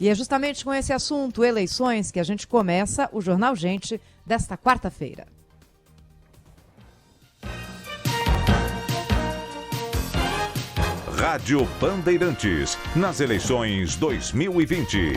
E é justamente com esse assunto, eleições, que a gente começa o Jornal Gente desta quarta-feira. Rádio Bandeirantes, nas eleições 2020.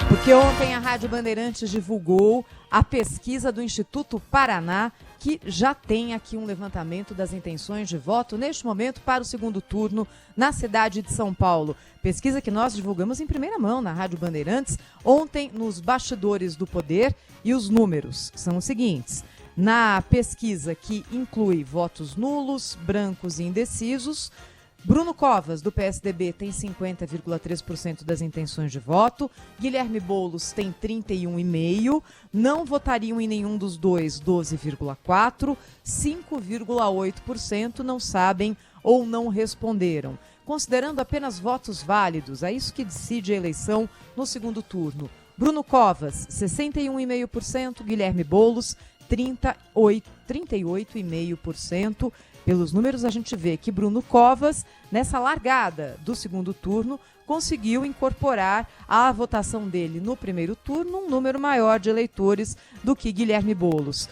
Porque ontem a Rádio Bandeirantes divulgou a pesquisa do Instituto Paraná, que já tem aqui um levantamento das intenções de voto neste momento para o segundo turno na cidade de São Paulo. Pesquisa que nós divulgamos em primeira mão na Rádio Bandeirantes ontem nos bastidores do poder, e os números são os seguintes. Na pesquisa, que inclui votos nulos, brancos e indecisos, Bruno Covas, do PSDB, tem 50,3% das intenções de voto, Guilherme Boulos tem 31,5%, não votariam em nenhum dos dois, 12,4%, 5,8% não sabem ou não responderam. Considerando apenas votos válidos, é isso que decide a eleição no segundo turno. Bruno Covas, 61,5%, Guilherme Boulos, 38,5%. Pelos números, a gente vê que Bruno Covas, nessa largada do segundo turno, conseguiu incorporar à votação dele no primeiro turno um número maior de eleitores do que Guilherme Boulos.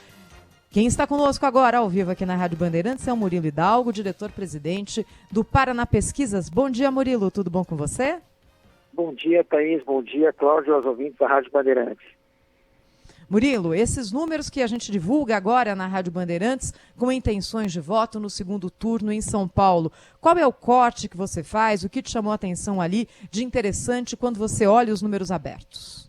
Quem está conosco agora, ao vivo aqui na Rádio Bandeirantes, é o Murilo Hidalgo, diretor-presidente do Paraná Pesquisas. Bom dia, Murilo, tudo bom com você? Bom dia, Thaís, bom dia, Cláudio, aos ouvintes da Rádio Bandeirantes. Murilo, esses números que a gente divulga agora na Rádio Bandeirantes com intenções de voto no segundo turno em São Paulo, qual é o corte que você faz, o que te chamou a atenção ali de interessante quando você olha os números abertos?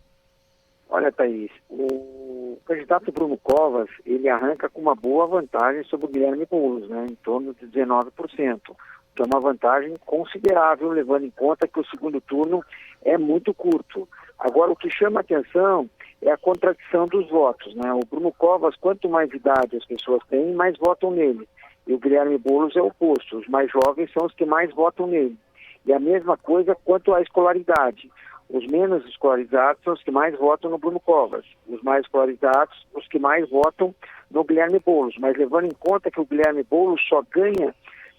Olha, Thaís, o candidato Bruno Covas, ele arranca com uma boa vantagem sobre o Guilherme Boulos, né, em torno de 19%, que é uma vantagem considerável, levando em conta que o segundo turno é muito curto. Agora, o que chama a atenção é a contradição dos votos, né? O Bruno Covas, quanto mais idade as pessoas têm, mais votam nele. E o Guilherme Boulos é o oposto, os mais jovens são os que mais votam nele. E a mesma coisa quanto à escolaridade. Os menos escolarizados são os que mais votam no Bruno Covas. Os mais escolarizados, os que mais votam no Guilherme Boulos. Mas levando em conta que o Guilherme Boulos só ganha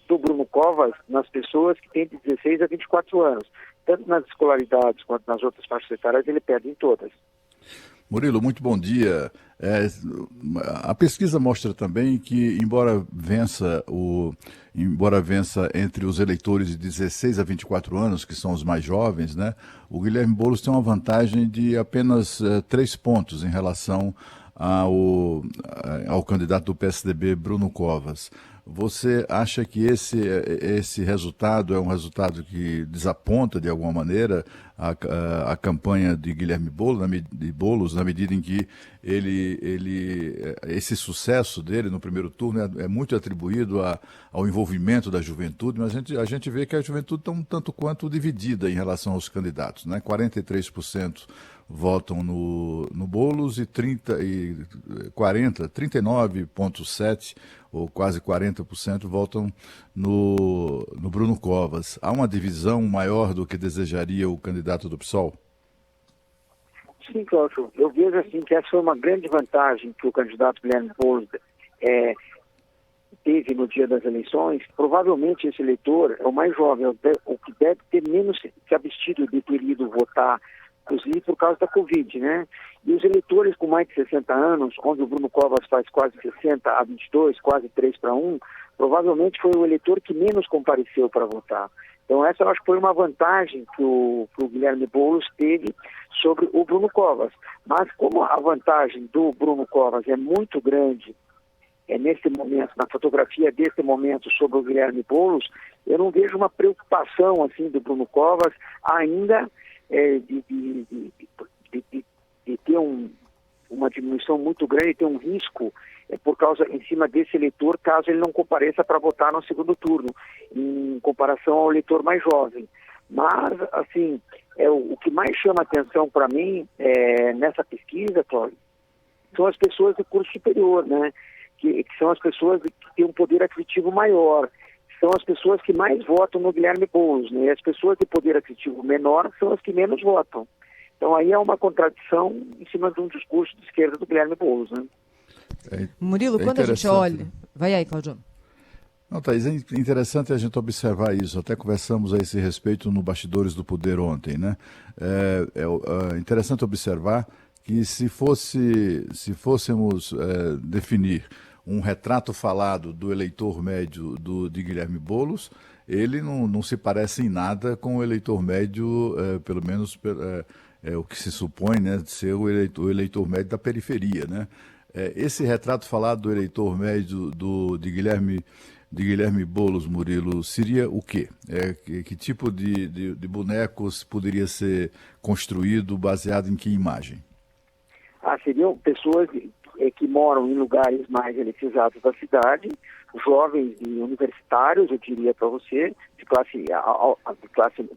do Bruno Covas nas pessoas que têm de 16 a 24 anos. Tanto nas escolaridades quanto nas outras faixas etárias, ele perde em todas. Murilo, muito bom dia. A pesquisa mostra também que, embora vença entre os eleitores de 16 a 24 anos, que são os mais jovens, né, o Guilherme Boulos tem uma vantagem de apenas 3 pontos em relação ao candidato do PSDB, Bruno Covas. Você acha que esse resultado é um resultado que desaponta, de alguma maneira, a campanha de Guilherme Boulos, na medida em que esse sucesso dele no primeiro turno é muito atribuído ao envolvimento da juventude, mas a gente vê que a juventude está um tanto quanto dividida em relação aos candidatos, né? 43% votam no Boulos e 39,7% ou quase 40% votam no Bruno Covas. Há uma divisão maior do que desejaria o candidato do PSOL? Sim, Cláudio. Eu vejo assim que essa foi uma grande vantagem que o candidato Guilherme Boulos teve no dia das eleições. Provavelmente esse eleitor é o mais jovem, o que deve ter menos se abstido de ter ido votar, inclusive por causa da Covid, né? E os eleitores com mais de 60 anos, onde o Bruno Covas faz quase 60 a 22, quase 3-1, provavelmente foi o eleitor que menos compareceu para votar. Então essa eu acho que foi uma vantagem que o Guilherme Boulos teve sobre o Bruno Covas. Mas como a vantagem do Bruno Covas é muito grande, nesse momento, na fotografia desse momento sobre o Guilherme Boulos, eu não vejo uma preocupação assim do Bruno Covas ainda de ter uma diminuição muito grande, ter um risco por causa em cima desse eleitor, caso ele não compareça para votar no segundo turno, em comparação ao eleitor mais jovem. Mas, assim, o que mais chama atenção para mim nessa pesquisa, Cláudio, são as pessoas do curso superior, né? Que são as pessoas que têm um poder aquisitivo maior, são as pessoas que mais votam no Guilherme Boulos, né? E as pessoas de poder aquisitivo menor são as que menos votam. Então aí é uma contradição em cima de um discurso de esquerda do Guilherme Boulos, né? Murilo, quando a gente olha... Vai aí, Claudio. Não, Thaís, é interessante a gente observar isso. Até conversamos a esse respeito no Bastidores do Poder ontem, né? É interessante observar que se fôssemos definir um retrato falado do eleitor médio de Guilherme Boulos, ele não se parece em nada com o eleitor médio, pelo menos o que se supõe, né, de ser o eleitor médio da periferia, né? Esse retrato falado do eleitor médio de Guilherme Boulos, Murilo, seria o quê? Que tipo de bonecos poderia ser construído baseado em que imagem? Seriam pessoas que moram em lugares mais elitizados da cidade, jovens e universitários, eu diria para você, de classe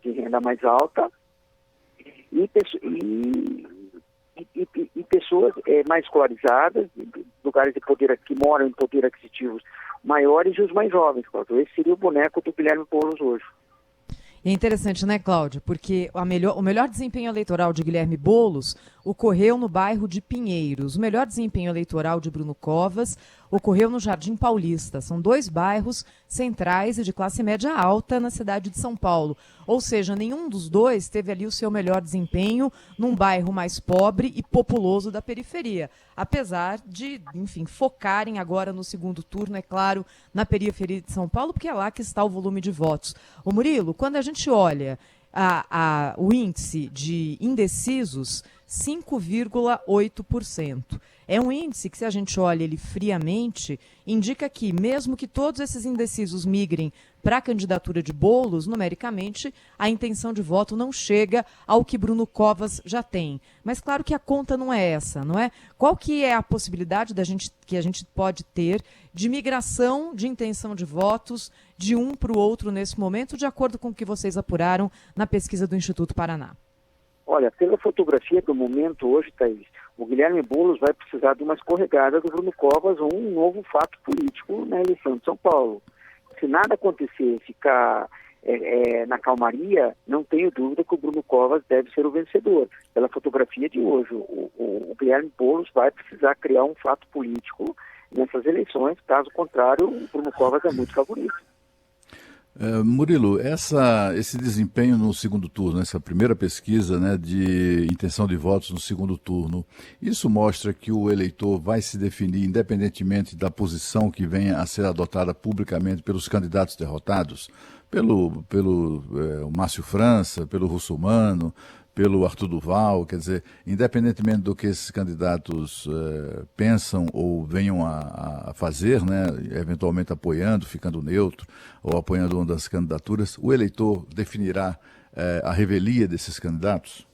de renda mais alta, e pessoas mais escolarizadas, lugares de poder que moram em poder aquisitivos maiores e os mais jovens, Cláudio. Esse seria o boneco do Guilherme Boulos hoje. É interessante, né, Cláudio? Porque o melhor desempenho eleitoral de Guilherme Boulos ocorreu no bairro de Pinheiros. O melhor desempenho eleitoral de Bruno Covas ocorreu no Jardim Paulista. São 2 bairros centrais e de classe média alta na cidade de São Paulo. Ou seja, nenhum dos dois teve ali o seu melhor desempenho num bairro mais pobre e populoso da periferia. Apesar de, enfim, focarem agora no segundo turno, é claro, na periferia de São Paulo, porque é lá que está o volume de votos. Ô Murilo, quando a gente olha o índice de indecisos, 5,8%. É um índice que, se a gente olha ele friamente, indica que, mesmo que todos esses indecisos migrem para a candidatura de Boulos, numericamente, a intenção de voto não chega ao que Bruno Covas já tem. Mas claro que a conta não é essa, não é? Qual que é a possibilidade que a gente pode ter de migração de intenção de votos de um para o outro nesse momento, de acordo com o que vocês apuraram na pesquisa do Instituto Paraná? Olha, pela fotografia do momento hoje, Thaís, o Guilherme Boulos vai precisar de uma escorregada do Bruno Covas ou um novo fato político na eleição de São Paulo. Se nada acontecer, ficar na calmaria, não tenho dúvida que o Bruno Covas deve ser o vencedor. Pela fotografia de hoje, o Guilherme Boulos vai precisar criar um fato político nessas eleições, caso contrário, o Bruno Covas é muito favorito. Murilo, esse desempenho no segundo turno, essa primeira pesquisa, né, de intenção de votos no segundo turno, isso mostra que o eleitor vai se definir independentemente da posição que venha a ser adotada publicamente pelos candidatos derrotados, pelo Márcio França, pelo Russomano, pelo Arthur Duval, quer dizer, independentemente do que esses candidatos pensam ou venham a fazer, né, eventualmente apoiando, ficando neutro, ou apoiando uma das candidaturas, o eleitor definirá a revelia desses candidatos?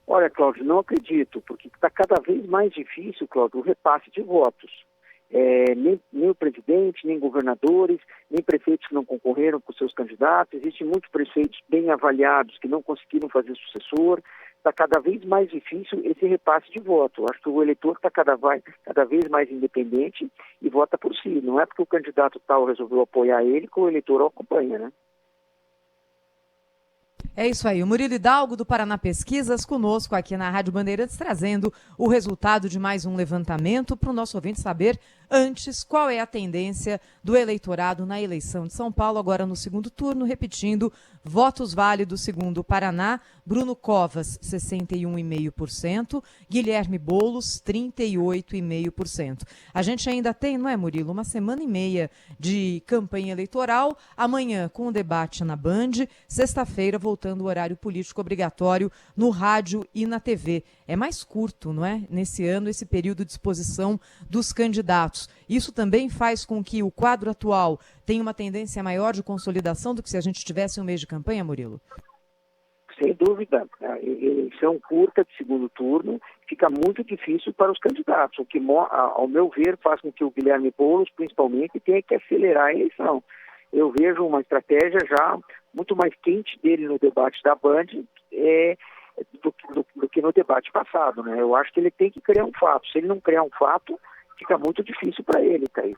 Olha, Cláudio, não acredito, porque está cada vez mais difícil, Cláudio, o repasse de votos. Nem o presidente, nem governadores, nem prefeitos que não concorreram com seus candidatos. Existem muitos prefeitos bem avaliados que não conseguiram fazer sucessor. Está cada vez mais difícil esse repasse de voto. Acho que o eleitor está cada vez mais independente e vota por si. Não é porque o candidato tal resolveu apoiar ele que o eleitor o acompanha, né? É isso aí, o Murilo Hidalgo do Paraná Pesquisas conosco aqui na Rádio Bandeirantes, trazendo o resultado de mais um levantamento para o nosso ouvinte saber antes qual é a tendência do eleitorado na eleição de São Paulo, agora no segundo turno, repetindo, votos válidos segundo o Paraná, Bruno Covas 61,5%, Guilherme Boulos 38,5%. A gente ainda tem, não é, Murilo, uma semana e meia de campanha eleitoral, amanhã com o debate na Band, sexta-feira voltando o horário político obrigatório no rádio e na TV. É mais curto, não é? Nesse ano, esse período de exposição dos candidatos. Isso também faz com que o quadro atual tenha uma tendência maior de consolidação do que se a gente tivesse um mês de campanha, Murilo? Sem dúvida. A eleição curta de segundo turno fica muito difícil para os candidatos, o que, ao meu ver, faz com que o Guilherme Boulos, principalmente, tenha que acelerar a eleição. Eu vejo uma estratégia já muito mais quente dele no debate da Band do que no debate passado, né? Eu acho que ele tem que criar um fato. Se ele não criar um fato, fica muito difícil para ele, Thaís.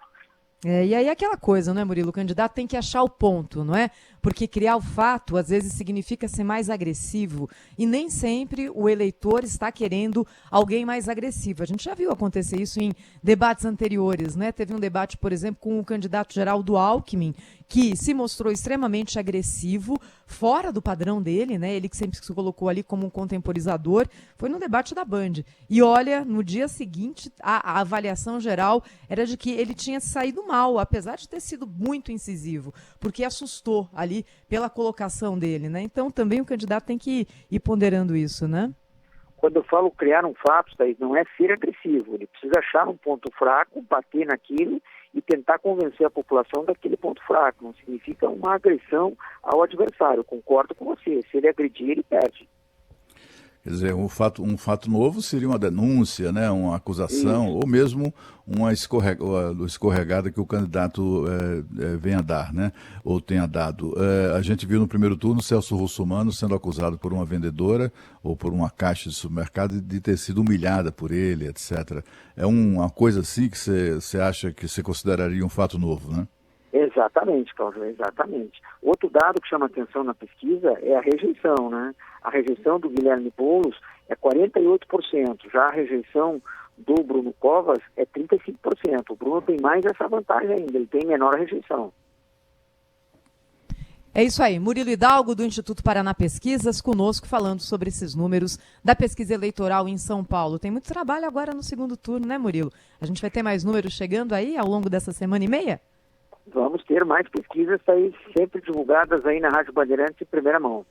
E aí aquela coisa, né, Murilo? O candidato tem que achar o ponto, não é? porque criar o fato às vezes significa ser mais agressivo e nem sempre o eleitor está querendo alguém mais agressivo. A gente já viu acontecer isso em debates anteriores, né? Teve um debate, por exemplo, com o candidato Geraldo Alckmin, que se mostrou extremamente agressivo, fora do padrão dele, né? Ele que sempre se colocou ali como um contemporizador, foi no debate da Band. E olha, no dia seguinte, a avaliação geral era de que ele tinha saído mal, apesar de ter sido muito incisivo, porque assustou ali pela colocação dele, né? Então também o candidato tem que ir ponderando isso, né? Quando eu falo criar um fato, Thaís, não é ser agressivo, ele precisa achar um ponto fraco, bater naquilo e tentar convencer a população daquele ponto fraco. Não significa uma agressão ao adversário. Concordo com você. Se ele agredir, ele perde. Quer dizer, um fato novo seria uma denúncia, né, uma acusação, ou mesmo uma escorregada que o candidato venha dar, né, ou tenha dado. A gente viu no primeiro turno Celso Russomano sendo acusado por uma vendedora ou por uma caixa de supermercado de ter sido humilhada por ele, etc. É uma coisa assim que você acha que você consideraria um fato novo, né? Exatamente, Cláudio, exatamente. Outro dado que chama atenção na pesquisa é a rejeição, né? A rejeição do Guilherme Boulos é 48%, já a rejeição do Bruno Covas é 35%. O Bruno tem mais essa vantagem ainda, ele tem menor rejeição. É isso aí, Murilo Hidalgo, do Instituto Paraná Pesquisas, conosco falando sobre esses números da pesquisa eleitoral em São Paulo. Tem muito trabalho agora no segundo turno, né, Murilo? A gente vai ter mais números chegando aí ao longo dessa semana e meia? Vamos ter mais pesquisas aí sempre divulgadas aí na Rádio Bandeirantes em primeira mão.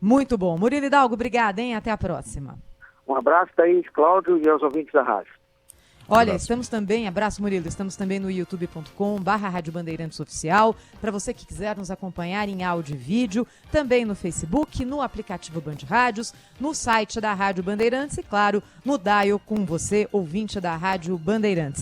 Muito bom. Murilo Hidalgo, obrigada, hein? Até a próxima. Um abraço, Thaís, Cláudio e aos ouvintes da rádio. Olha, estamos também, abraço Murilo, estamos também no youtube.com/Rádio Bandeirantes Oficial, para você que quiser nos acompanhar em áudio e vídeo, também no Facebook, no aplicativo Band Rádios, no site da Rádio Bandeirantes e, claro, no Dial com você, ouvinte da Rádio Bandeirantes.